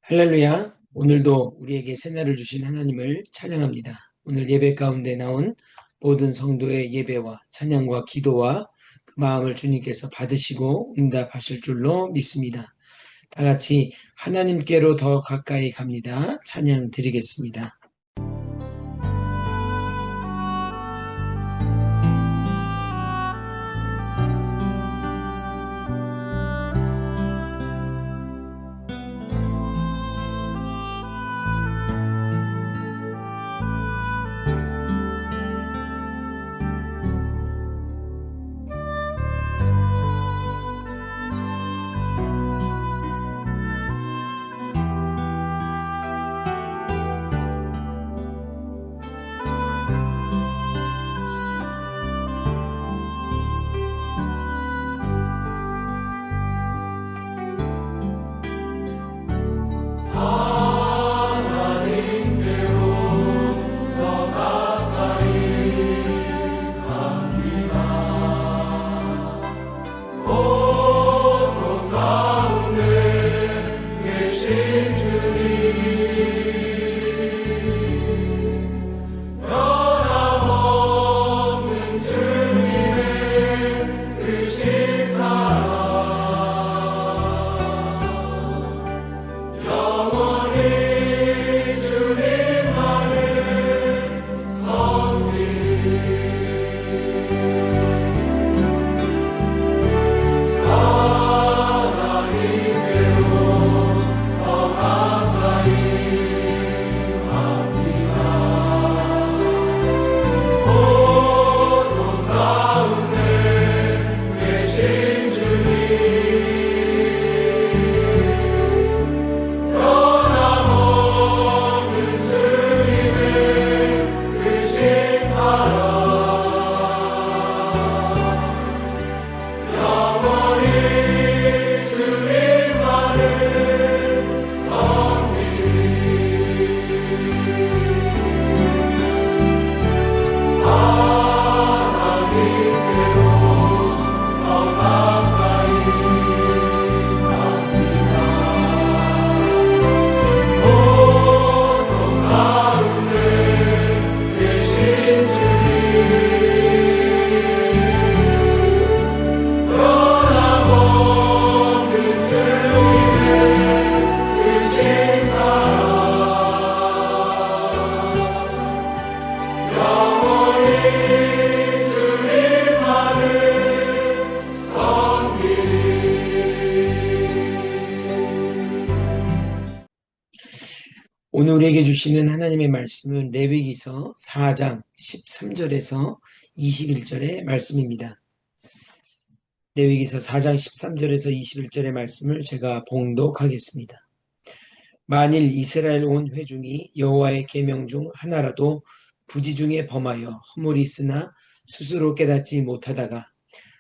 할렐루야. 오늘도 우리에게 새날을 주신 하나님을 찬양합니다. 오늘 예배 가운데 나온 모든 성도의 예배와 찬양과 기도와 그 마음을 주님께서 받으시고 응답하실 줄로 믿습니다. 다 같이 하나님께로 더 가까이 갑니다. 찬양 드리겠습니다. 오늘 우리에게 주시는 하나님의 말씀은 레위기서 4장 13절에서 21절의 말씀입니다. 레위기서 4장 13절에서 21절의 말씀을 제가 봉독하겠습니다. 만일 이스라엘 온 회중이 여호와의 계명 중 하나라도 부지 중에 범하여 허물이 있으나 스스로 깨닫지 못하다가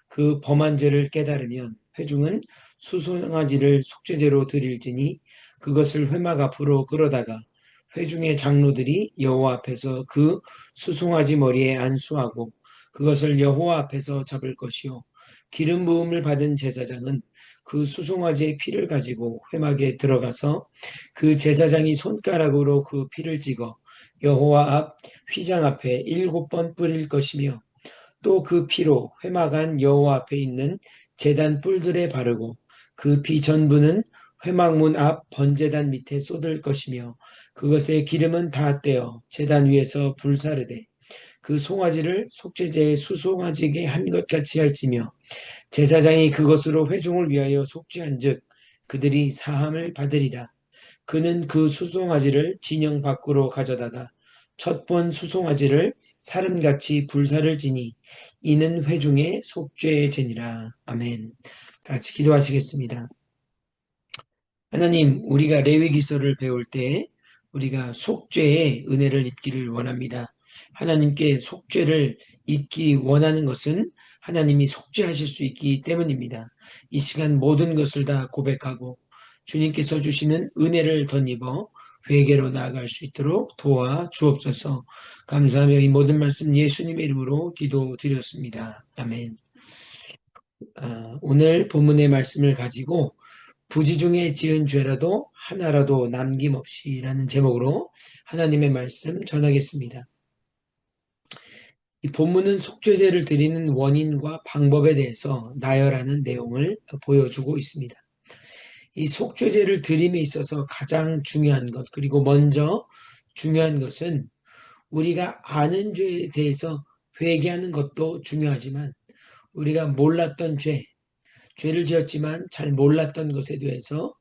그 범한 죄를 깨달으면 회중은 수송아지를 속죄제로 드릴지니 그것을 회막 앞으로 끌어다가 회중의 장로들이 여호와 앞에서 그 수송아지 머리에 안수하고 그것을 여호와 앞에서 잡을 것이요 기름 부음을 받은 제사장은 그 수송아지의 피를 가지고 회막에 들어가서 그 제사장이 손가락으로 그 피를 찍어 여호와 앞 휘장 앞에 7번 뿌릴 것이며 또 그 피로 회막 안 여호와 앞에 있는 제단 뿔들에 바르고 그 피 전부는 회막문 앞 번제단 밑에 쏟을 것이며 그것의 기름은 다 떼어 제단 위에서 불사르되 그 송아지를 속죄제의 수송아지게 한 것 같이 할지며 제사장이 그것으로 회중을 위하여 속죄한즉 그들이 사함을 받으리라. 그는 그 수송아지를 진영 밖으로 가져다가 첫번 수송아지를 사름같이 불사를 지니 이는 회중의 속죄의 제니라. 아멘. 다 같이 기도하시겠습니다. 하나님, 우리가 레위기서를 배울 때 우리가 속죄의 은혜를 입기를 원합니다. 하나님께 속죄를 입기 원하는 것은 하나님이 속죄하실 수 있기 때문입니다. 이 시간 모든 것을 다 고백하고 주님께서 주시는 은혜를 덧입어 회개로 나아갈 수 있도록 도와주옵소서. 감사하며 이 모든 말씀 예수님의 이름으로 기도드렸습니다. 아멘. 오늘 본문의 말씀을 가지고 부지 중에 지은 죄라도 하나라도 남김없이라는 제목으로 하나님의 말씀 전하겠습니다. 이 본문은 속죄제를 드리는 원인과 방법에 대해서 나열하는 내용을 보여주고 있습니다. 이 속죄제를 드림에 있어서 가장 중요한 것, 그리고 먼저 중요한 것은 우리가 아는 죄에 대해서 회개하는 것도 중요하지만 우리가 몰랐던 죄를 지었지만 잘 몰랐던 것에 대해서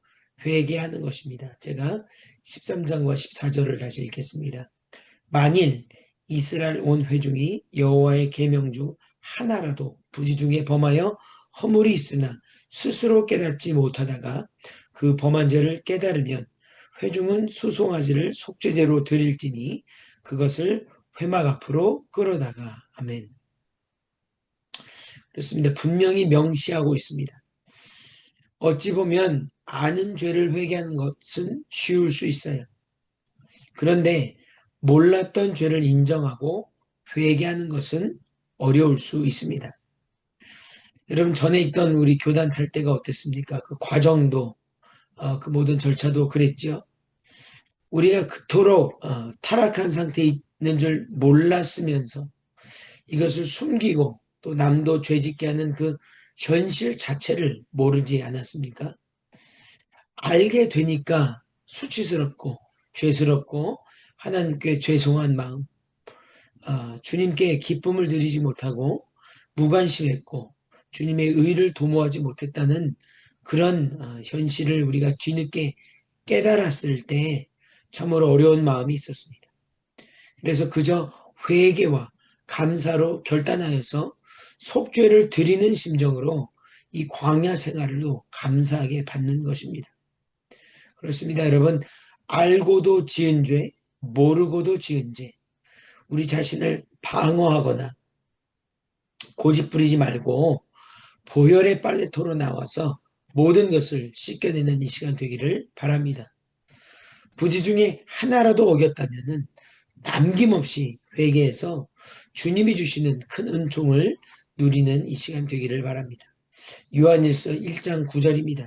회개하는 것입니다. 제가 13장과 14절을 다시 읽겠습니다. 만일 이스라엘 온 회중이 여호와의 계명 중 하나라도 부지 중에 범하여 허물이 있으나 스스로 깨닫지 못하다가 그 범한 죄를 깨달으면 회중은 수송아지를 속죄제로 드릴지니 그것을 회막 앞으로 끌어다가. 아멘. 그렇습니다. 분명히 명시하고 있습니다. 어찌 보면 아는 죄를 회개하는 것은 쉬울 수 있어요. 그런데 몰랐던 죄를 인정하고 회개하는 것은 어려울 수 있습니다. 여러분, 전에 있던 우리 교단 탈 때가 어땠습니까? 그 과정도 그 모든 절차도 그랬죠. 우리가 그토록 타락한 상태에 있는 줄 몰랐으면서 이것을 숨기고 또 남도 죄짓게 하는 그 현실 자체를 모르지 않았습니까? 알게 되니까 수치스럽고 죄스럽고 하나님께 죄송한 마음, 주님께 기쁨을 드리지 못하고 무관심했고 주님의 의를 도모하지 못했다는 그런 현실을 우리가 뒤늦게 깨달았을 때 참으로 어려운 마음이 있었습니다. 그래서 그저 회개와 감사로 결단하여서 속죄를 드리는 심정으로 이 광야 생활을도 감사하게 받는 것입니다. 그렇습니다. 여러분, 알고도 지은 죄, 모르고도 지은 죄, 우리 자신을 방어하거나 고집 부리지 말고 보혈의 빨래토로 나와서 모든 것을 씻겨내는 이 시간 되기를 바랍니다. 부지 중에 하나라도 어겼다면 남김없이 회개해서 주님이 주시는 큰 은총을 누리는 이 시간 되기를 바랍니다. 요한일서 1장 9절입니다.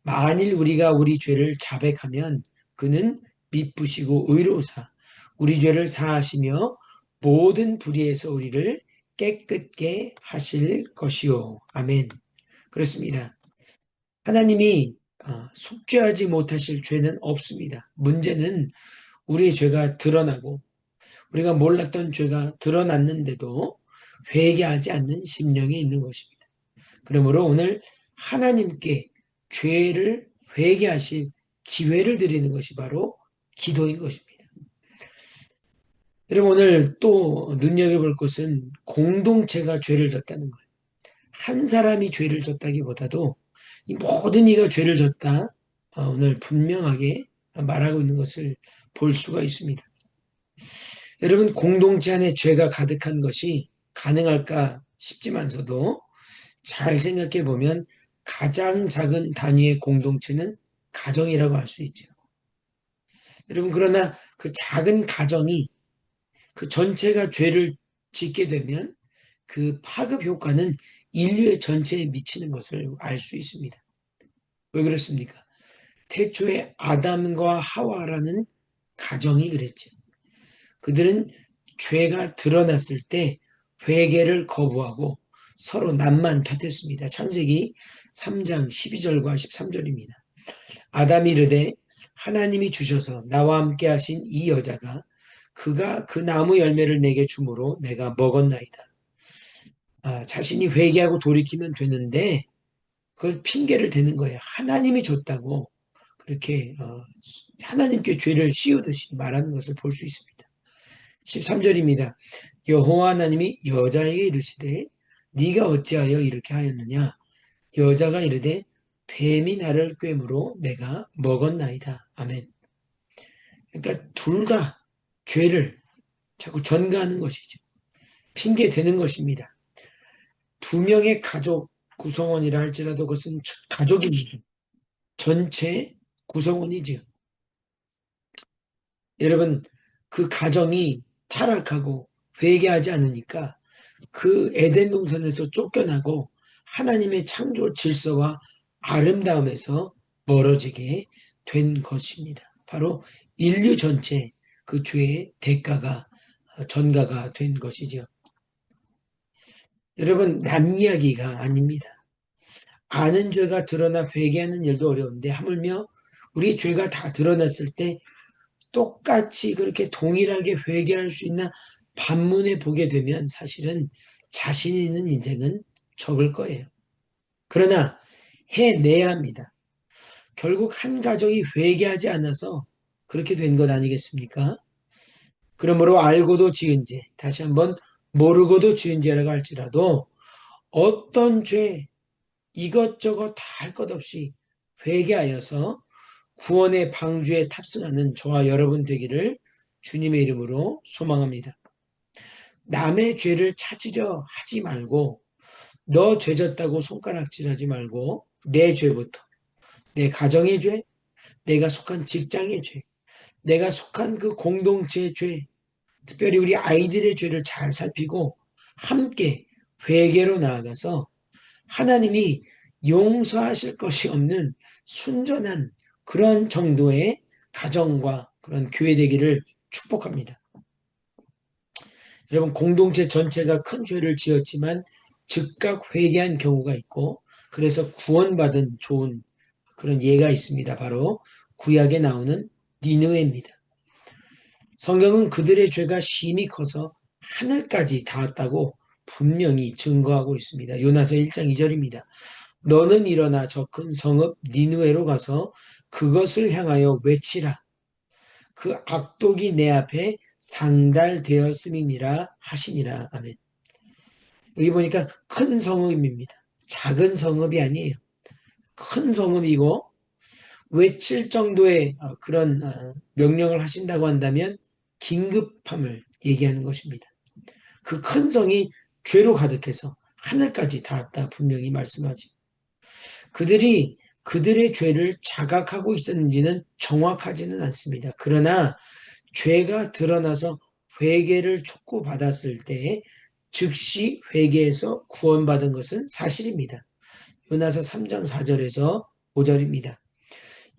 만일 우리가 우리 죄를 자백하면 그는 미쁘시고 의로우사 우리 죄를 사하시며 모든 불의에서 우리를 깨끗게 하실 것이요. 아멘. 그렇습니다. 하나님이 속죄하지 못하실 죄는 없습니다. 문제는 우리의 죄가 드러나고 우리가 몰랐던 죄가 드러났는데도 회개하지 않는 심령이 있는 것입니다. 그러므로 오늘 하나님께 죄를 회개하실 기회를 드리는 것이 바로 기도인 것입니다. 여러분, 오늘 또 눈여겨볼 것은 공동체가 죄를 졌다는 거예요. 한 사람이 죄를 졌다기보다도 이 모든 이가 죄를 졌다, 오늘 분명하게 말하고 있는 것을 볼 수가 있습니다. 여러분, 공동체 안에 죄가 가득한 것이 가능할까 싶지만서도 잘 생각해 보면 가장 작은 단위의 공동체는 가정이라고 할 수 있죠. 여러분, 그러나 그 작은 가정이 그 전체가 죄를 짓게 되면 그 파급 효과는 인류의 전체에 미치는 것을 알 수 있습니다. 왜 그렇습니까? 태초에 아담과 하와라는 가정이 그랬죠. 그들은 죄가 드러났을 때 회개를 거부하고 서로 남만 탓했습니다. 창세기 3장 12절과 13절입니다. 아담이 이르되 하나님이 주셔서 나와 함께 하신 이 여자가 그가 그 나무 열매를 내게 주므로 내가 먹었나이다. 자신이 회개하고 돌이키면 되는데 그걸 핑계를 대는 거예요. 하나님이 줬다고 그렇게 하나님께 죄를 씌우듯이 말하는 것을 볼 수 있습니다. 13절입니다. 여호와 하나님이 여자에게 이르시되 네가 어찌하여 이렇게 하였느냐. 여자가 이르되 뱀이 나를 꿰므로 내가 먹었나이다. 아멘. 그러니까 둘 다 죄를 자꾸 전가하는 것이죠. 핑계 대는 것입니다. 두 명의 가족 구성원이라 할지라도 그것은 가족입니다. 전체 구성원이지요. 여러분, 그 가정이 타락하고 회개하지 않으니까 그 에덴 동산에서 쫓겨나고 하나님의 창조 질서와 아름다움에서 멀어지게 된 것입니다. 바로 인류 전체 그 죄의 대가가 전가가 된 것이죠. 여러분, 남 이야기가 아닙니다. 아는 죄가 드러나 회개하는 일도 어려운데 하물며 우리 죄가 다 드러났을 때 똑같이 그렇게 동일하게 회개할 수 있나 반문해 보게 되면 사실은 자신 있는 인생은 적을 거예요. 그러나 해내야 합니다. 결국 한 가정이 회개하지 않아서 그렇게 된 것 아니겠습니까? 그러므로 알고도 지은 죄, 다시 한번 모르고도 지은 죄라고 할지라도 어떤 죄, 이것저것 다 할 것 없이 회개하여서 구원의 방주에 탑승하는 저와 여러분 되기를 주님의 이름으로 소망합니다. 남의 죄를 찾으려 하지 말고 너 죄졌다고 손가락질하지 말고 내 죄부터, 내 가정의 죄, 내가 속한 직장의 죄, 내가 속한 그 공동체의 죄, 특별히 우리 아이들의 죄를 잘 살피고 함께 회개로 나아가서 하나님이 용서하실 것이 없는 순전한 그런 정도의 가정과 그런 교회 되기를 축복합니다. 여러분, 공동체 전체가 큰 죄를 지었지만 즉각 회개한 경우가 있고 그래서 구원받은 좋은 그런 예가 있습니다. 바로 구약에 나오는 니느웨입니다. 성경은 그들의 죄가 심히 커서 하늘까지 닿았다고 분명히 증거하고 있습니다. 요나서 1장 2절입니다. 너는 일어나 저 큰 성읍 니느웨로 가서 그것을 향하여 외치라. 그 악독이 내 앞에 상달되었음이니라 하시니라. 아멘. 여기 보니까 큰 성읍입니다. 작은 성읍이 아니에요. 큰 성읍이고 외칠 정도의 그런 명령을 하신다고 한다면 긴급함을 얘기하는 것입니다. 그 큰 성이 죄로 가득해서 하늘까지 닿았다 분명히 말씀하지. 그들이 그들의 죄를 자각하고 있었는지는 정확하지는 않습니다. 그러나 죄가 드러나서 회개를 촉구받았을 때 즉시 회개해서 구원받은 것은 사실입니다. 요나서 3장 4절에서 5절입니다.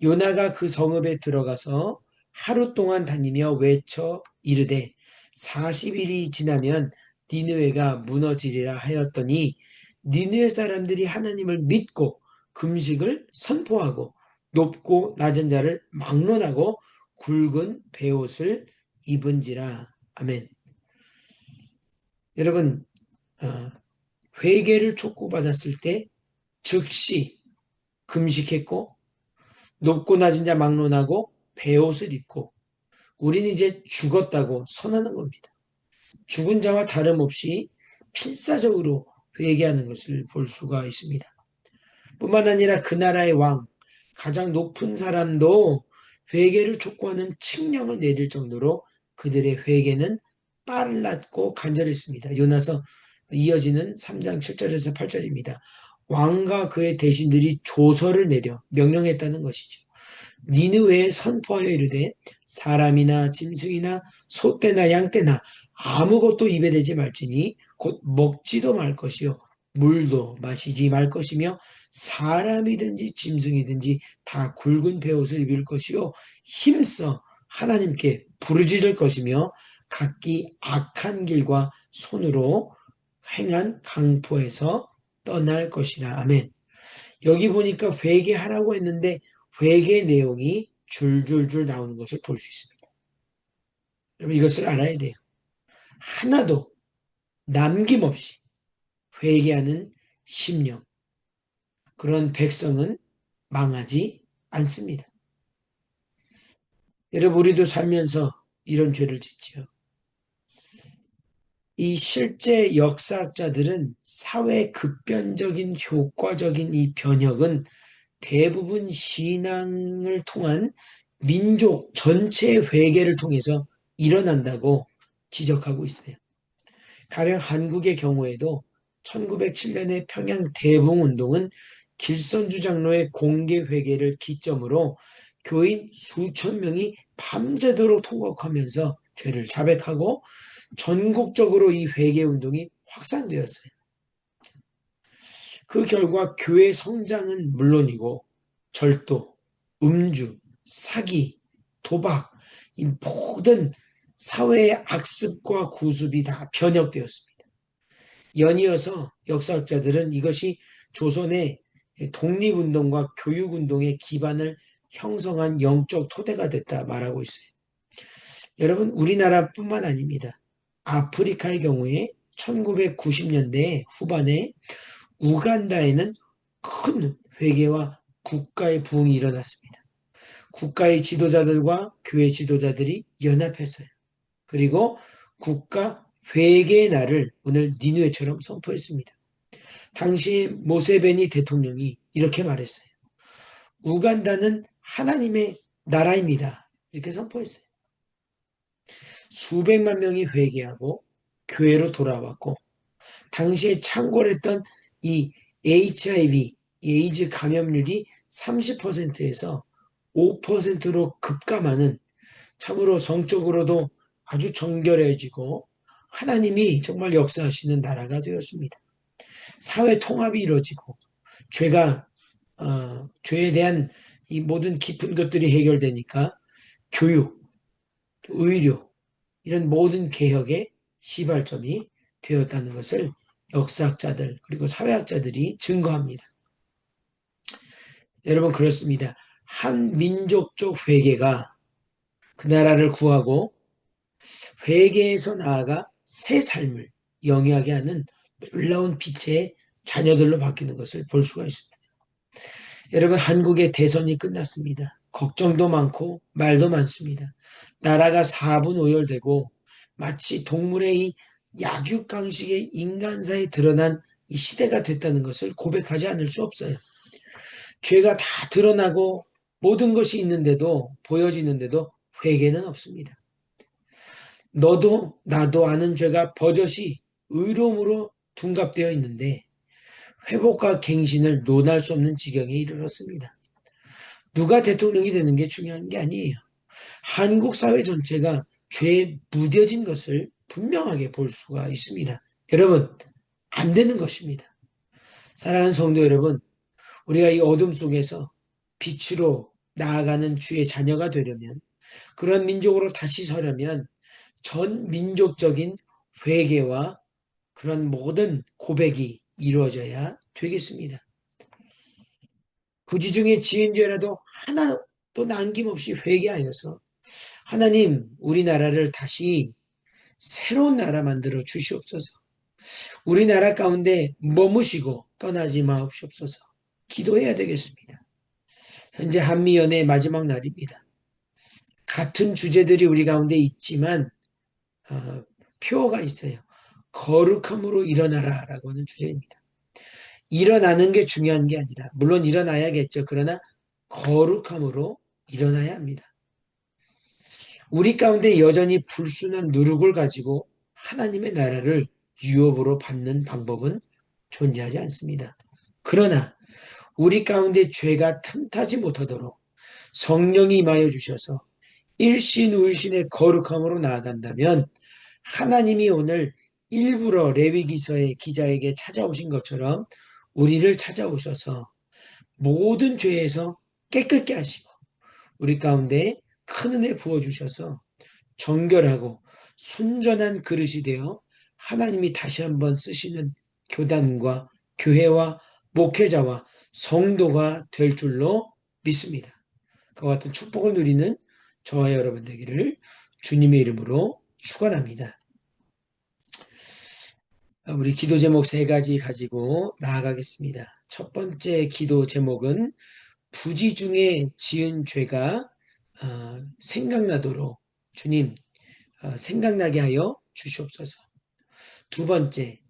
요나가 그 성읍에 들어가서 하루 동안 다니며 외쳐 이르되 40일이 지나면 니느웨가 무너지리라 하였더니 니느웨 사람들이 하나님을 믿고 금식을 선포하고 높고 낮은 자를 막론하고 굵은 베옷을 입은지라. 아멘. 여러분, 회개를 촉구받았을 때 즉시 금식했고 높고 낮은 자 막론하고 베옷을 입고 우리는 이제 죽었다고 선언한 겁니다. 죽은 자와 다름없이 필사적으로 회개하는 것을 볼 수가 있습니다. 뿐만 아니라 그 나라의 왕, 가장 높은 사람도 회개를 촉구하는 칙령을 내릴 정도로 그들의 회개는 빨랐고 간절했습니다. 요나서 이어지는 3장 7절에서 8절입니다. 왕과 그의 대신들이 조서를 내려 명령했다는 것이죠. 니느웨에 선포하여 이르되 사람이나 짐승이나 소떼나 양떼나 아무것도 입에 대지 말지니 곧 먹지도 말 것이요 물도 마시지 말 것이며 사람이든지 짐승이든지 다 굵은 베옷을 입을 것이요 힘써 하나님께 부르짖을 것이며 각기 악한 길과 손으로 행한 강포에서 떠날 것이라. 아멘. 여기 보니까 회개하라고 했는데 회개 내용이 줄줄줄 나오는 것을 볼 수 있습니다. 여러분 이것을 알아야 돼요. 하나도 남김없이 회개하는 심령, 그런 백성은 망하지 않습니다. 여러분 우리도 살면서 이런 죄를 짓지요. 이 실제 역사학자들은 사회 급변적인 효과적인 이 변혁은 대부분 신앙을 통한 민족 전체의 회개를 통해서 일어난다고 지적하고 있어요. 가령 한국의 경우에도 1907년의 평양 대붕운동은 길선주 장로의 공개 회개를 기점으로 교인 수천 명이 밤새도록 통곡하면서 죄를 자백하고 전국적으로 이 회개운동이 확산되었어요. 그 결과 교회 성장은 물론이고 절도, 음주, 사기, 도박, 이 모든 사회의 악습과 구습이 다 변혁되었습니다. 연이어서 역사학자들은 이것이 조선의 독립운동과 교육운동의 기반을 형성한 영적 토대가 됐다 말하고 있어요. 여러분, 우리나라뿐만 아닙니다. 아프리카의 경우에 1990년대 후반에 우간다에는 큰 회개와 국가의 부흥이 일어났습니다. 국가의 지도자들과 교회 지도자들이 연합했어요. 그리고 국가 회개의 날을 오늘 니누에처럼 선포했습니다. 당시 모세베니 대통령이 이렇게 말했어요. 우간다는 하나님의 나라입니다. 이렇게 선포했어요. 수백만 명이 회개하고 교회로 돌아왔고 당시에 창궐했던 이 HIV, 에이즈 감염률이 30%에서 5%로 급감하는 참으로 성적으로도 아주 정결해지고 하나님이 정말 역사하시는 나라가 되었습니다. 사회 통합이 이루어지고 죄에 대한 이 모든 깊은 것들이 해결되니까 교육, 의료 이런 모든 개혁의 시발점이 되었다는 것을 역사학자들 그리고 사회학자들이 증거합니다. 여러분 그렇습니다. 한 민족적 회개가 그 나라를 구하고 회개에서 나아가 새 삶을 영위하게 하는 놀라운 빛의 자녀들로 바뀌는 것을 볼 수가 있습니다. 여러분 한국의 대선이 끝났습니다. 걱정도 많고 말도 많습니다. 나라가 사분오열되고 마치 동물의 이 약육강식의 인간사에 드러난 이 시대가 됐다는 것을 고백하지 않을 수 없어요. 죄가 다 드러나고 모든 것이 있는데도 보여지는데도 회개는 없습니다. 너도 나도 아는 죄가 버젓이 의로움으로 둔갑되어 있는데 회복과 갱신을 논할 수 없는 지경에 이르렀습니다. 누가 대통령이 되는 게 중요한 게 아니에요. 한국 사회 전체가 죄에 무뎌진 것을 분명하게 볼 수가 있습니다. 여러분, 안 되는 것입니다. 사랑하는 성도 여러분, 우리가 이 어둠 속에서 빛으로 나아가는 주의 자녀가 되려면 그런 민족으로 다시 서려면 전 민족적인 회개와 그런 모든 고백이 이루어져야 되겠습니다. 부지 중에 지은 죄라도 하나도 남김없이 회개하여서 하나님 우리나라를 다시 새로운 나라 만들어 주시옵소서. 우리나라 가운데 머무시고 떠나지 마옵시옵소서. 기도해야 되겠습니다. 현재 한미연애의 마지막 날입니다. 같은 주제들이 우리 가운데 있지만 표어가 있어요. 거룩함으로 일어나라 라고 하는 주제입니다. 일어나는 게 중요한 게 아니라 물론 일어나야겠죠. 그러나 거룩함으로 일어나야 합니다. 우리 가운데 여전히 불순한 누룩을 가지고 하나님의 나라를 유업으로 받는 방법은 존재하지 않습니다. 그러나 우리 가운데 죄가 틈타지 못하도록 성령이 임하여 주셔서 일신울신의 거룩함으로 나아간다면 하나님이 오늘 일부러 레위기서의 기자에게 찾아오신 것처럼 우리를 찾아오셔서 모든 죄에서 깨끗게 하시고 우리 가운데 큰 은혜 부어주셔서 정결하고 순전한 그릇이 되어 하나님이 다시 한번 쓰시는 교단과 교회와 목회자와 성도가 될 줄로 믿습니다. 그와 같은 축복을 누리는 저와 여러분 되기를 주님의 이름으로 축원합니다. 우리 기도 제목 3가지 가지고 나아가겠습니다. 첫 번째 기도 제목은 부지 중에 지은 죄가 생각나도록 주님 생각나게 하여 주시옵소서. 두 번째,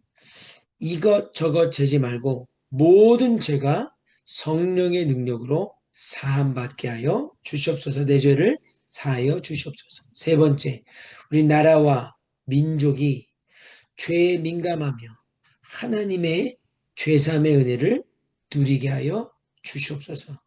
이것저것 재지 말고 모든 죄가 성령의 능력으로 사함받게 하여 주시옵소서. 내 죄를 사하여 주시옵소서. 세 번째, 우리 나라와 민족이 죄에 민감하며 하나님의 죄사함의 은혜를 누리게 하여 주시옵소서.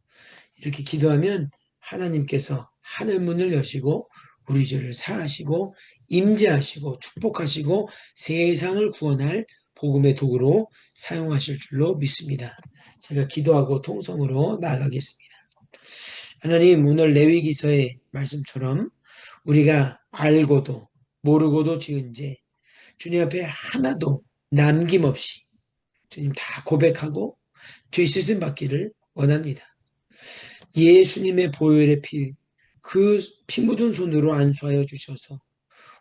이렇게 기도하면 하나님께서 하늘문을 여시고 우리 죄를 사하시고 임재하시고 축복하시고 세상을 구원할 복음의 도구로 사용하실 줄로 믿습니다. 제가 기도하고 통성으로 나아가겠습니다. 하나님, 오늘 레위기서의 말씀처럼 우리가 알고도 모르고도 지은 죄, 주님 앞에 하나도 남김없이 주님 다 고백하고 죄 씻음 받기를 원합니다. 예수님의 보혈의 피, 그 피 묻은 손으로 안수하여 주셔서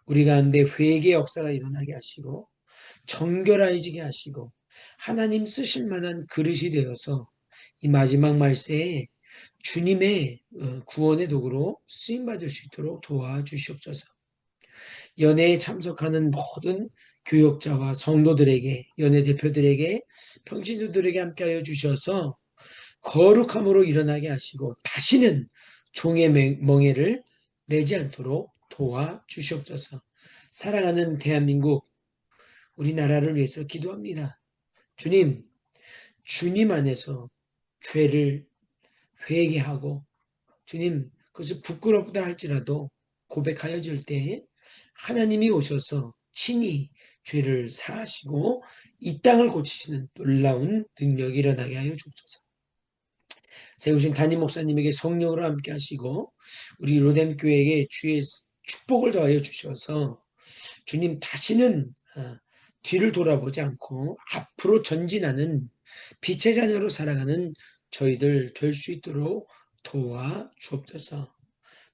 우리 가운데 회개 역사가 일어나게 하시고 정결해지게 하시고 하나님 쓰실 만한 그릇이 되어서 이 마지막 말세에 주님의 구원의 도구로 쓰임받을 수 있도록 도와주시옵소서. 연회에 참석하는 모든 교역자와 성도들에게, 연회 대표들에게, 평신도들에게 함께하여 주셔서 거룩함으로 일어나게 하시고 다시는 종의 멍에를 내지 않도록 도와주시옵소서. 사랑하는 대한민국, 우리나라를 위해서 기도합니다. 주님, 주님 안에서 죄를 회개하고 주님, 그것이 부끄럽다 할지라도 고백하여 줄 때에 하나님이 오셔서 친히 죄를 사하시고 이 땅을 고치시는 놀라운 능력이 일어나게 하여 주옵소서. 세우신 담임 목사님에게 성령으로 함께 하시고 우리 로뎀 교회에게 주의 축복을 더하여 주셔서 주님 다시는 뒤를 돌아보지 않고 앞으로 전진하는 빛의 자녀로 살아가는 저희들 될 수 있도록 도와주옵소서.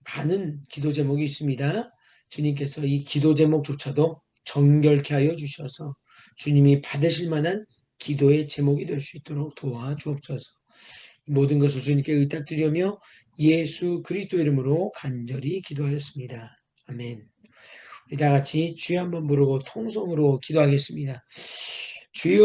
많은 기도 제목이 있습니다. 주님께서 이 기도 제목조차도 정결케 하여 주셔서 주님이 받으실 만한 기도의 제목이 될 수 있도록 도와주옵소서. 모든 것을 주님께 의탁드리며 예수 그리스도 이름으로 간절히 기도하였습니다. 아멘. 우리 다 같이 주여 한번 부르고 통성으로 기도하겠습니다. 주여.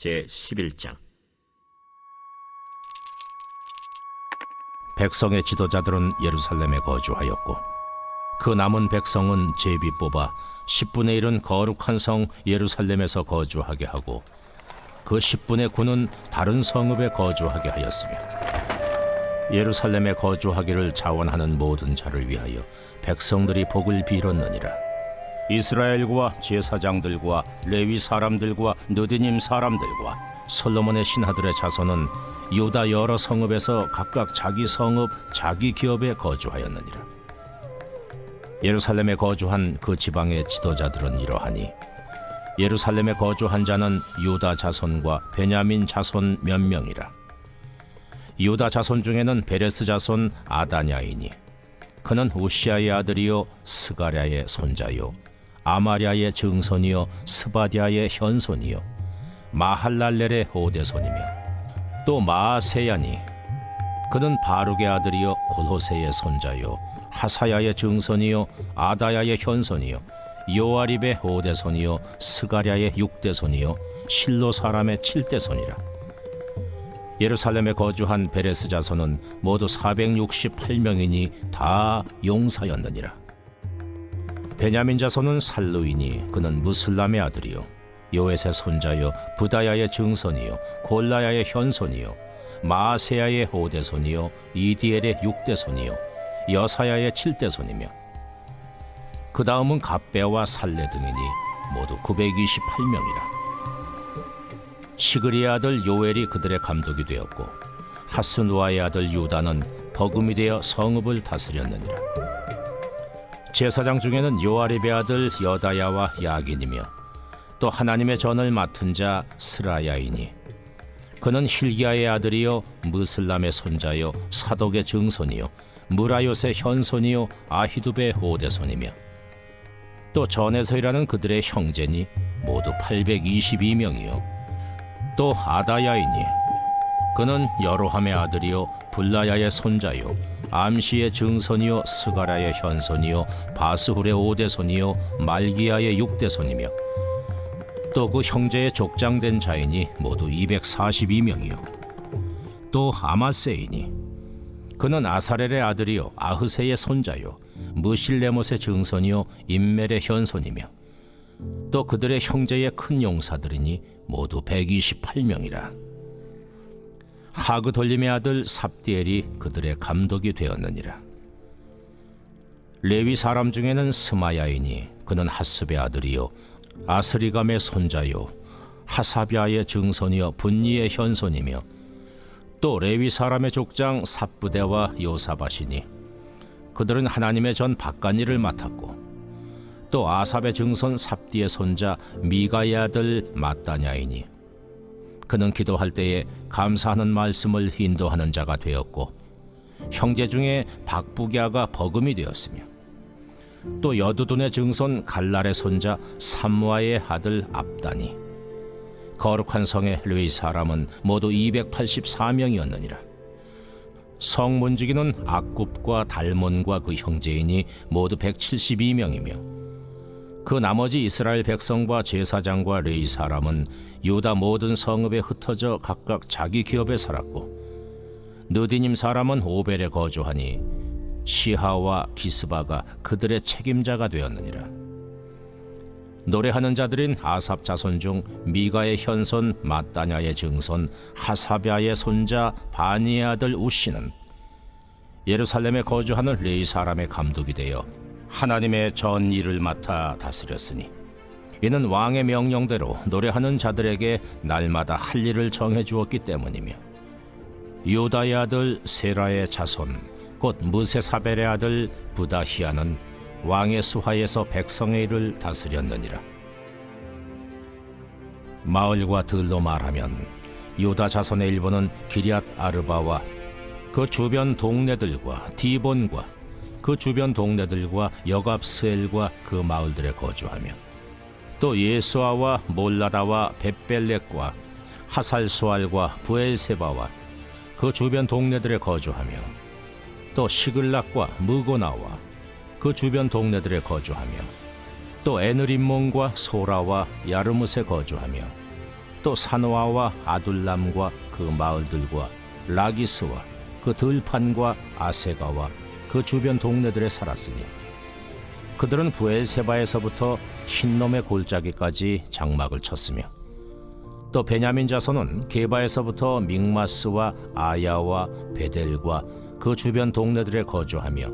제11장. 백성의 지도자들은 예루살렘에 거주하였고 그 남은 백성은 제비 뽑아 10분의 1은 거룩한 성 예루살렘에서 거주하게 하고 그 10분의 9는 다른 성읍에 거주하게 하였으며 예루살렘에 거주하기를 자원하는 모든 자를 위하여 백성들이 복을 빌었느니라. 이스라엘과 제사장들과 레위 사람들과 느디님 사람들과 솔로몬의 신하들의 자손은 유다 여러 성읍에서 각각 자기 성읍 자기 기업에 거주하였느니라. 예루살렘에 거주한 그 지방의 지도자들은 이러하니 예루살렘에 거주한 자는 유다 자손과 베냐민 자손 몇 명이라. 유다 자손 중에는 베레스 자손 아다냐이니 그는 우시아의 아들이요 스가랴의 손자요 아마랴의 증손이요 스바디아의 현손이요 마할랄렐의 오대손이며 또 마아세야니 그는 바룩의 아들이요 골호세의 손자요 하사야의 증손이요 아다야의 현손이요 요아립의 오대손이요 스가랴의 육대손이요 실로 사람의 칠대손이라. 예루살렘에 거주한 베레스 자손은 모두 468명이니 다 용사였느니라. 베냐민 자손은 살루이니 그는 무슬람의 아들이요 요엣의 손자요 부다야의 증손이요 골라야의 현손이요 마아세야의 오대손이요 이디엘의 육대손이요 여사야의 칠대손이며 그 다음은 갑배와 살레 등이니 모두 928명이라. 시그리의 아들 요엘이 그들의 감독이 되었고 하스누아의 아들 유다는 버금이 되어 성읍을 다스렸느니라. 제사장 중에는 요아립의 아들 여다야와 야긴이며 또 하나님의 전을 맡은 자 스라야이니 그는 힐기야의 아들이요 무슬람의 손자요 사독의 증손이요 무라요의 현손이요 아히두베의 오대손이며 또 전에서 일하는 그들의 형제니 모두 822명이요 또 아다야이니 그는 여로함의 아들이요 불라야의 손자요 암시의 증손이요 스가랴의 현손이요 바스훌의 오대손이요 말기야의 육대손이며 또 그 형제의 족장된 자이니 모두 242명이요 또 아마세이니 그는 아사렐의 아들이요 아흐세의 손자요 무실레못의 증손이요 임멜의 현손이며 또 그들의 형제의 큰 용사들이니 모두 128명이라. 하그돌림의 아들 삽디엘이 그들의 감독이 되었느니라. 레위 사람 중에는 스마야이니 그는 하습의 아들이요 아스리감의 손자요 하사비아의 증손이요 분니의 현손이며 또 레위 사람의 족장 삽부대와 요사바시니 그들은 하나님의 전 바깥일을 맡았고 또 아삽의 증손 삽디의 손자 미가의 아들 마따냐이니 그는 기도할 때에 감사하는 말씀을 인도하는 자가 되었고 형제 중에 박부갸가 버금이 되었으며 또 여두둔의 증손 갈랄의 손자 삼무아의 아들 압다니 거룩한 성의 레위 사람은 모두 284명이었느니라. 성 문지기는 악굽과 달몬과 그 형제이니 모두 172명이며 그 나머지 이스라엘 백성과 제사장과 레위 사람은 유다 모든 성읍에 흩어져 각각 자기 기업에 살았고 느디님 사람은 오벨에 거주하니 시하와 기스바가 그들의 책임자가 되었느니라. 노래하는 자들인 아삽 자손 중 미가의 현손 마따냐의 증손 하사비아의 손자 바니의 아들 우시는 예루살렘에 거주하는 레위 사람의 감독이 되어 하나님의 전 일을 맡아 다스렸으니 이는 왕의 명령대로 노래하는 자들에게 날마다 할 일을 정해 주었기 때문이며 유다의 아들 세라의 자손 곧 무세사벨의 아들 부다히아는 왕의 수하에서 백성의 일을 다스렸느니라. 마을과 들로 말하면 유다 자손의 일부는 기럇 아르바와 그 주변 동네들과 디본과 그 주변 동네들과 여갑스엘과 그 마을들에 거주하며 또 예수아와 몰라다와 벳벨렉과 하살수알과 부엘세바와 그 주변 동네들에 거주하며 또 시글락과 무고나와 그 주변 동네들에 거주하며 또 에느림몬과 소라와 야르뭇에 거주하며 또 사노아와 아둘람과 그 마을들과 라기스와 그 들판과 아세가와 그 주변 동네들에 살았으니 그들은 부엘세바에서부터 흰놈의 골짜기까지 장막을 쳤으며 또 베냐민 자손은 게바에서부터 믹마스와 아야와 베델과 그 주변 동네들에 거주하며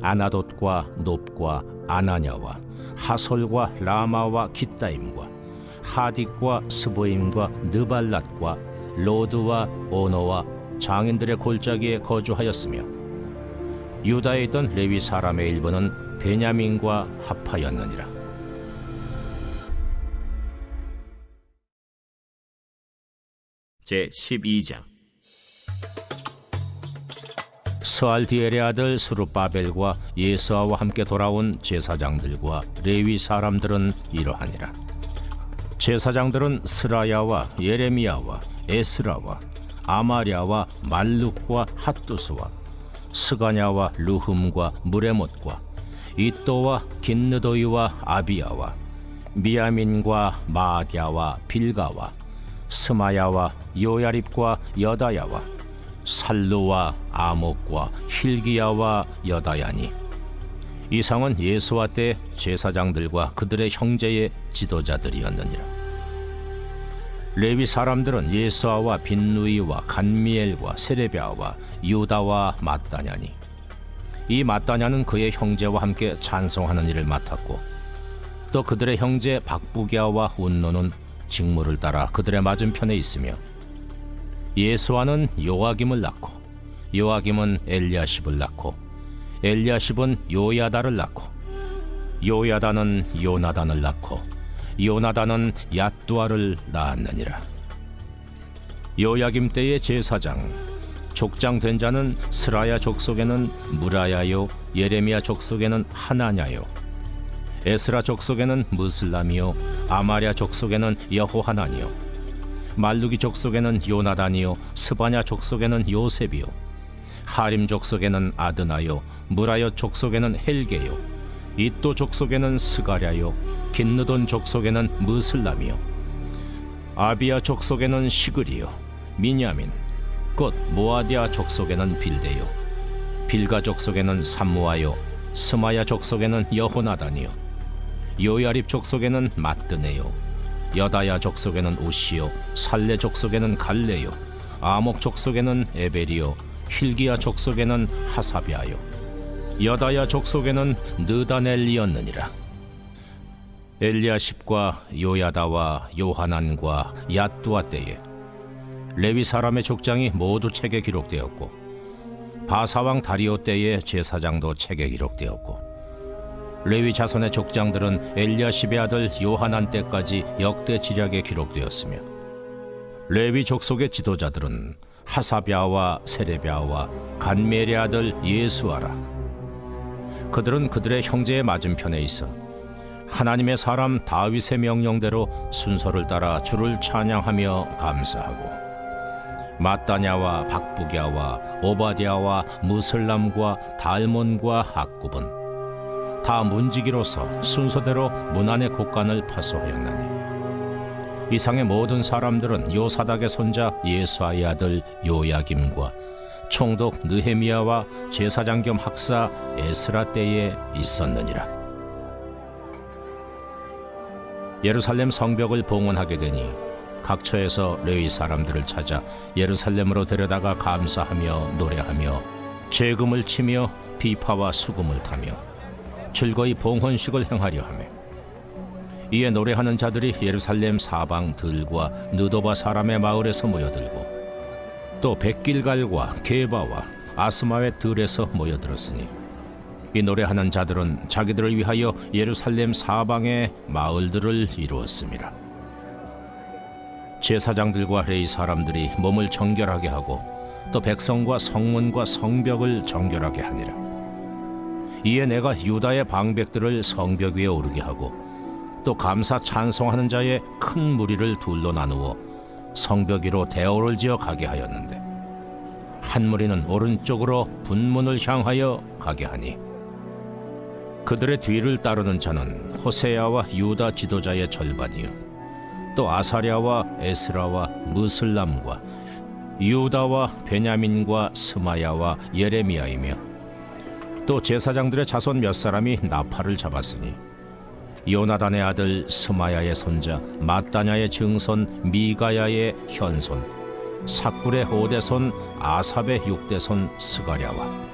아나돗과 놉과 아나냐와 하솔과 라마와 깃다임과 하딕과 스보임과 느발랏과 로드와 오노와 장인들의 골짜기에 거주하였으며 유다에 있던 레위 사람의 일부는 베냐민과 합하였느니라. 제12장 스알디엘의 아들 스룹바벨과 예스아와 함께 돌아온 제사장들과 레위 사람들은 이러하니라. 제사장들은 스라야와 예레미야와 에스라와 아마랴와 말룩과 핫두스와 스가냐와 루흠과 무레못과 이또와 긴느도이와 아비야와 미야민과 마아갸와 빌가와 스마야와 요야립과 여다야와 살루와 아목과 힐기야와 여다야니 이상은 예수와 때 제사장들과 그들의 형제의 지도자들이었느니라. 레위 사람들은 예수아와 빈누이와 간미엘과 세레비아와 유다와 마따냐니 이 마따냐는 그의 형제와 함께 찬송하는 일을 맡았고 또 그들의 형제 박부기아와 운노는 직무를 따라 그들의 맞은편에 있으며 예수아는 요아김을 낳고 요아김은 엘리야십을 낳고 엘리야십은 요야다를 낳고 요야다는 요나단을 낳고 요나단은 얏두아를 낳았느니라. 요야김 때의 제사장 족장 된 자는 스라야 족속에는 무라야요 예레미야 족속에는 하나냐요 에스라 족속에는 무슬람이요 아마랴 족속에는 여호하나니요 말루기 족속에는 요나단이요 스바냐 족속에는 요셉이요 하림 족속에는 아드나요 무라여 족속에는 헬게요 이또 족속에는 스가랴요 긴느돈 족속에는 무슬람이요 아비야 족속에는 시그리요 미냐민 곧 모아디아 족속에는 빌데요 빌가 족속에는 삼무아요 스마야 족속에는 여호나단이요 요야립 족속에는 마뜨네요 여다야 족속에는 우시요 살레 족속에는 갈레요 아목 족속에는 에벨이요 힐기야 족속에는 하사비아요 여다야 족속에는 느다넬리였느니라. 엘리야십과 요야다와 요하난과 얏두아 때에 레위 사람의 족장이 모두 책에 기록되었고 바사왕 다리오 때의 제사장도 책에 기록되었고 레위 자손의 족장들은 엘리야십의 아들 요하난 때까지 역대 지략에 기록되었으며 레위 족속의 지도자들은 하사비아와 세레비아와 간멜의 아들 예수아라. 그들은 그들의 형제의 맞은편에 있어 하나님의 사람 다윗의 명령대로 순서를 따라 주를 찬양하며 감사하고 마따냐와 박부갸와 오바댜와 무슬람과 달몬과 악굽은 다 문지기로서 순서대로 문안의 곡간을 파수하였나니 이상의 모든 사람들은 요사닥의 손자 예수아의 아들 요야김과 총독 느헤미야와 제사장 겸 학사 에스라 때에 있었느니라. 예루살렘 성벽을 봉헌하게 되니 각처에서 레위 사람들을 찾아 예루살렘으로 데려다가 감사하며 노래하며 재금을 치며 비파와 수금을 타며 즐거이 봉헌식을 행하려 하며 이에 노래하는 자들이 예루살렘 사방 들과 느도바 사람의 마을에서 모여들고 또 백길갈과 게바와 아스마의 들에서 모여들었으니 이 노래하는 자들은 자기들을 위하여 예루살렘 사방의 마을들을 이루었습니다. 제사장들과 레위 사람들이 몸을 정결하게 하고 또 백성과 성문과 성벽을 정결하게 하니라. 이에 내가 유다의 방백들을 성벽 위에 오르게 하고 또 감사 찬송하는 자의 큰 무리를 둘로 나누어 성벽 위로 대오를 지어 가게 하였는데 한 무리는 오른쪽으로 분문을 향하여 가게 하니 그들의 뒤를 따르는 자는 호세야와 유다 지도자의 절반이요 또 아사랴와 에스라와 무슬람과 유다와 베냐민과 스마야와 예레미야이며 또 제사장들의 자손 몇 사람이 나팔을 잡았으니 요나단의 아들 스마야의 손자 마따냐의 증손 미가야의 현손 삭굴의 5대손 아삽의 6대손 스가랴와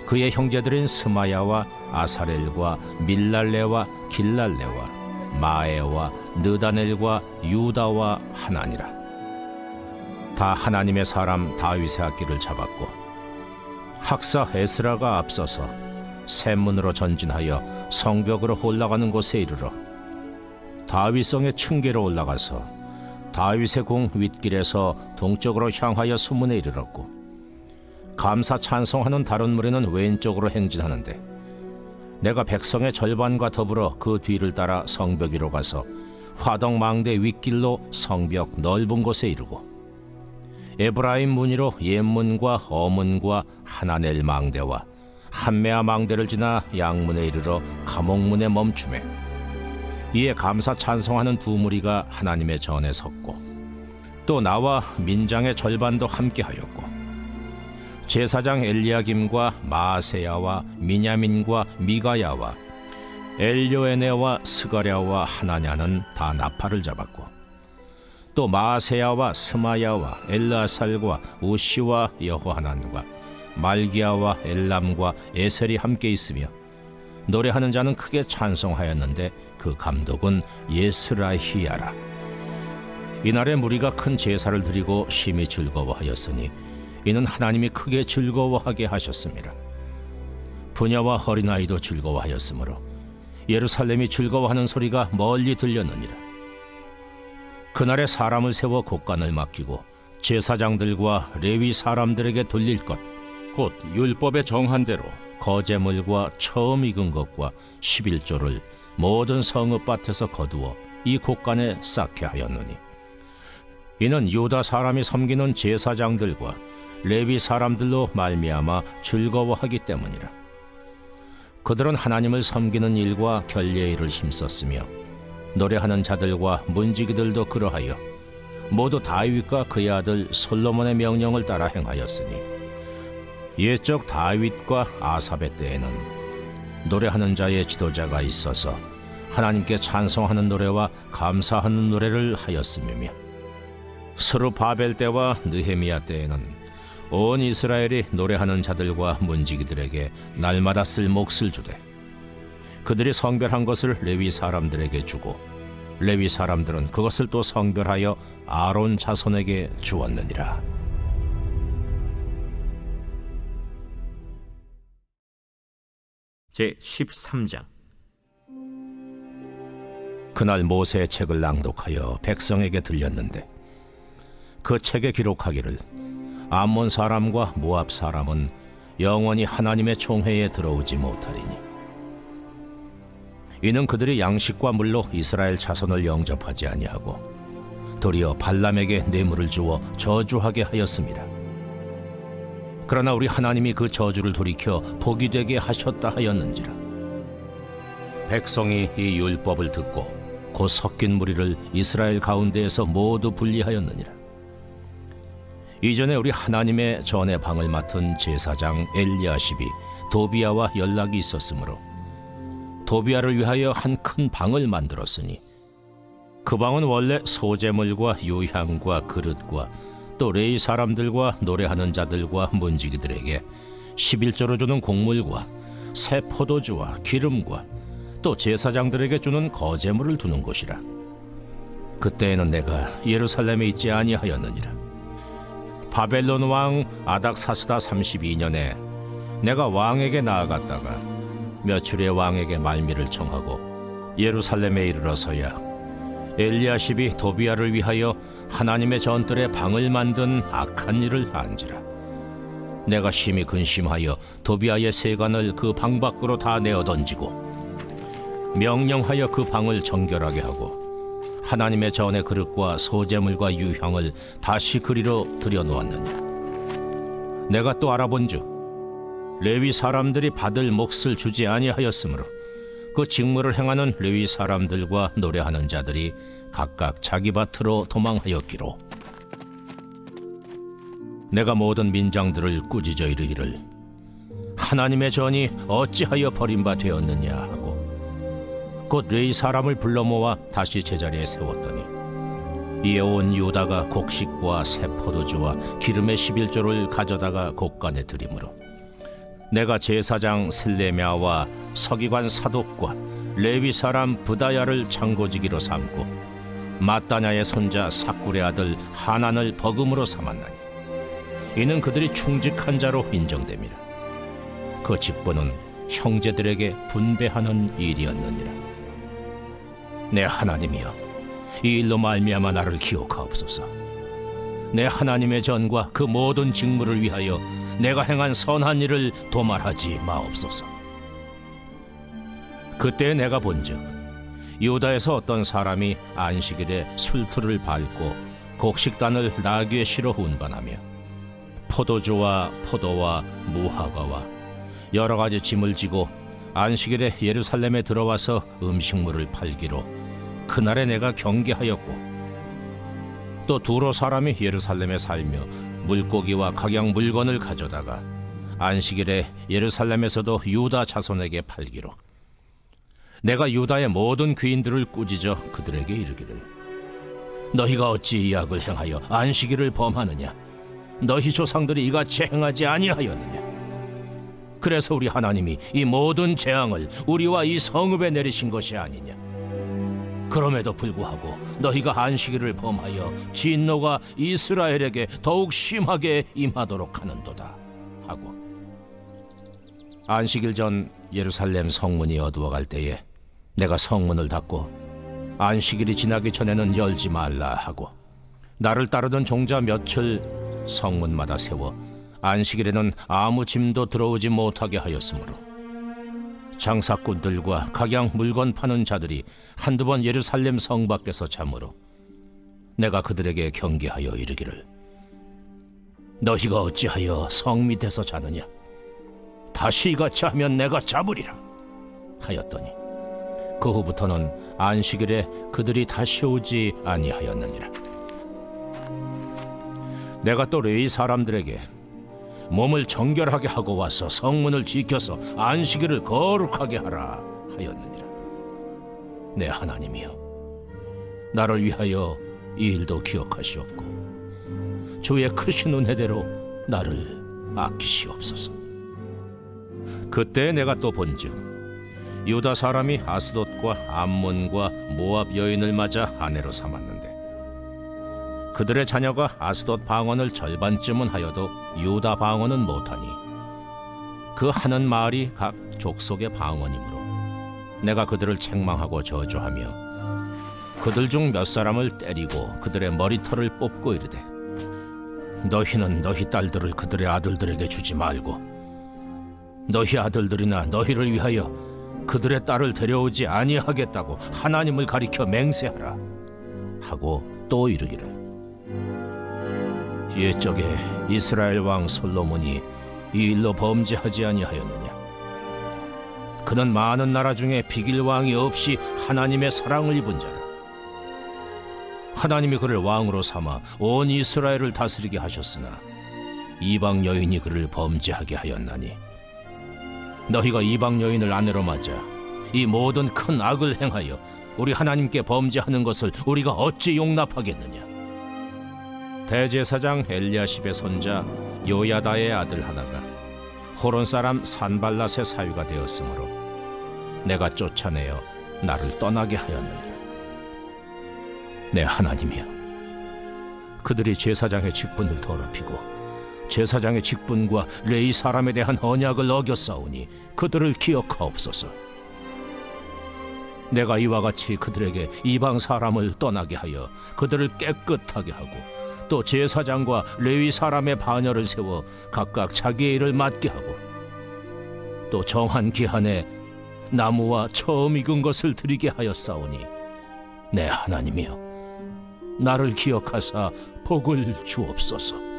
그의 형제들인 스마야와 아사렐과 밀랄레와 길랄레와 마에와 느다넬과 유다와 하나니라. 다 하나님의 사람 다윗의 악기를 잡았고 학사 에스라가 앞서서 샘문으로 전진하여 성벽으로 올라가는 곳에 이르러 다윗성의 층계로 올라가서 다윗의 궁 윗길에서 동쪽으로 향하여 수문에 이르렀고 감사 찬송하는 다른 무리는 왼쪽으로 행진하는데 내가 백성의 절반과 더불어 그 뒤를 따라 성벽 위로 가서 화덕 망대 윗길로 성벽 넓은 곳에 이르고 에브라임 문이로 옛문과 어문과 하나넬 망대와 한메아 망대를 지나 양문에 이르러 감옥문에 멈추매 이에 감사 찬송하는 두 무리가 하나님의 전에 섰고 또 나와 민장의 절반도 함께하였고 제사장 엘리야김과 마아세야와 미냐민과 미가야와 엘요에네와 스가랴와 하나냐는 다 나팔을 잡았고 또 마아세야와 스마야와 엘르아살과 우시와 여호하난과 말기야와 엘람과 에셀이 함께 있으며 노래하는 자는 크게 찬송하였는데 그 감독은 예스라히야라. 이날에 무리가 큰 제사를 드리고 심히 즐거워하였으니 이는 하나님이 크게 즐거워하게 하셨습니다. 부녀와 어린아이도 즐거워하였으므로 예루살렘이 즐거워하는 소리가 멀리 들렸느니라. 그날에 사람을 세워 곡간을 맡기고 제사장들과 레위 사람들에게 돌릴 것 곧 율법에 정한 대로 거제물과 처음 익은 것과 11조를 모든 성읍밭에서 거두어 이 곡간에 쌓게 하였느니 이는 유다 사람이 섬기는 제사장들과 레위 사람들로 말미암아 즐거워하기 때문이라. 그들은 하나님을 섬기는 일과 결례의 일을 힘썼으며 노래하는 자들과 문지기들도 그러하여 모두 다윗과 그의 아들 솔로몬의 명령을 따라 행하였으니 옛적 다윗과 아삽의 때에는 노래하는 자의 지도자가 있어서 하나님께 찬송하는 노래와 감사하는 노래를 하였음이며 스룹바벨 때와 느헤미야 때에는 온 이스라엘이 노래하는 자들과 문지기들에게 날마다 쓸 몫을 주되 그들이 성별한 것을 레위 사람들에게 주고 레위 사람들은 그것을 또 성별하여 아론 자손에게 주었느니라. 제13장. 그날 모세의 책을 낭독하여 백성에게 들렸는데 그 책에 기록하기를 암몬 사람과 모압 사람은 영원히 하나님의 총회에 들어오지 못하리니 이는 그들이 양식과 물로 이스라엘 자손을 영접하지 아니하고 도리어 발람에게 뇌물을 주어 저주하게 하였습니다. 그러나 우리 하나님이 그 저주를 돌이켜 복이 되게 하셨다 하였는지라. 백성이 이 율법을 듣고 곧 섞인 무리를 이스라엘 가운데에서 모두 분리하였느니라. 이전에 우리 하나님의 전의 방을 맡은 제사장 엘리야십이 도비야와 연락이 있었으므로 도비야를 위하여 한 큰 방을 만들었으니 그 방은 원래 소재물과 유향과 그릇과 또 레위 사람들과 노래하는 자들과 문지기들에게 11조로 주는 곡물과 새 포도주와 기름과 또 제사장들에게 주는 거제물을 두는 곳이라. 그때에는 내가 예루살렘에 있지 아니하였느니라. 바벨론 왕 아닥사스다 32년에 내가 왕에게 나아갔다가 며칠에 왕에게 말미를 청하고 예루살렘에 이르러서야 엘리야십이 도비야를 위하여 하나님의 전뜰에 방을 만든 악한 일을 한지라. 내가 심히 근심하여 도비야의 세간을 그 방 밖으로 다 내어 던지고 명령하여 그 방을 정결하게 하고 하나님의 전의 그릇과 소재물과 유향을 다시 그리로 들여놓았느니라. 내가 또 알아본즉 레위 사람들이 받을 몫을 주지 아니하였으므로 그 직무를 행하는 레위 사람들과 노래하는 자들이 각각 자기 밭으로 도망하였기로 내가 모든 민장들을 꾸짖어 이르기를 하나님의 전이 어찌하여 버림바 되었느냐 하고 곧 레위 사람을 불러 모아 다시 제자리에 세웠더니 이에 온 유다가 곡식과 새 포도주와 기름의 11조를 가져다가 곡간에 들이므로 내가 제사장 셀레미야와 서기관 사독과 레위 사람 부다야를 창고지기로 삼고 마따냐의 손자 삭굴의 아들 하난을 버금으로 삼았나니 이는 그들이 충직한 자로 인정됨이라. 그 직분은 형제들에게 분배하는 일이었느니라. 내 하나님이여, 이 일로 말미암아 나를 기억하옵소서. 내 하나님의 전과 그 모든 직무를 위하여 내가 행한 선한 일을 도말하지 마옵소서. 그때 내가 본즉 유다에서 어떤 사람이 안식일에 술틀을 밟고 곡식단을 나귀에 실어 운반하며 포도주와 포도와 무화과와 여러 가지 짐을 지고 안식일에 예루살렘에 들어와서 음식물을 팔기로 그날에 내가 경계하였고 또 두로 사람이 예루살렘에 살며 물고기와 각양 물건을 가져다가 안식일에 예루살렘에서도 유다 자손에게 팔기로 내가 유다의 모든 귀인들을 꾸짖어 그들에게 이르기를 너희가 어찌 이 악을 행하여 안식일을 범하느냐? 너희 조상들이 이같이 행하지 아니하였느냐? 그래서 우리 하나님이 이 모든 재앙을 우리와 이 성읍에 내리신 것이 아니냐? 그럼에도 불구하고 너희가 안식일을 범하여 진노가 이스라엘에게 더욱 심하게 임하도록 하는도다 하고 안식일 전 예루살렘 성문이 어두워갈 때에 내가 성문을 닫고 안식일이 지나기 전에는 열지 말라 하고 나를 따르던 종자 몇을 성문마다 세워 안식일에는 아무 짐도 들어오지 못하게 하였으므로 장사꾼들과 각양 물건 파는 자들이 한두 번 예루살렘 성 밖에서 잠으로 내가 그들에게 경계하여 이르기를 너희가 어찌하여 성 밑에서 자느냐? 다시 이같이 하면 내가 잡으리라 하였더니 그 후부터는 안식일에 그들이 다시 오지 아니하였느니라. 내가 또 레위 사람들에게 몸을 정결하게 하고 와서 성문을 지켜서 안식일을 거룩하게 하라 하였느니라. 내 하나님이여, 나를 위하여 이 일도 기억하시옵고 주의 크신 은혜대로 나를 아끼시옵소서. 그때 내가 또 본즉 유다 사람이 아스돗과 암몬과 모압 여인을 맞아 아내로 삼았는데 그들의 자녀가 아스돗 방언을 절반쯤은 하여도 유다 방언은 못하니 그 하는 말이 각 족속의 방언이므로 내가 그들을 책망하고 저주하며 그들 중 몇 사람을 때리고 그들의 머리털을 뽑고 이르되 너희는 너희 딸들을 그들의 아들들에게 주지 말고 너희 아들들이나 너희를 위하여 그들의 딸을 데려오지 아니하겠다고 하나님을 가리켜 맹세하라 하고 또 이르기를 옛적에 이스라엘 왕 솔로몬이 이 일로 범죄하지 아니하였느냐? 그는 많은 나라 중에 비길 왕이 없이 하나님의 사랑을 입은 자라. 하나님이 그를 왕으로 삼아 온 이스라엘을 다스리게 하셨으나 이방 여인이 그를 범죄하게 하였나니 너희가 이방 여인을 아내로 맞아 이 모든 큰 악을 행하여 우리 하나님께 범죄하는 것을 우리가 어찌 용납하겠느냐? 대제사장 엘리야십의 손자 요야다의 아들 하나가 호론 사람 산발랏의 사위가 되었으므로 내가 쫓아내어 나를 떠나게 하였느니라. 내 하나님이여, 그들이 제사장의 직분을 더럽히고 제사장의 직분과 레위 사람에 대한 언약을 어겼사오니 그들을 기억하옵소서. 내가 이와 같이 그들에게 이방 사람을 떠나게 하여 그들을 깨끗하게 하고 또 제사장과 레위 사람의 반열을 세워 각각 자기의 일을 맡게 하고 또 정한 기한에 나무와 처음 익은 것을 드리게 하였사오니 내 하나님이여, 나를 기억하사 복을 주옵소서.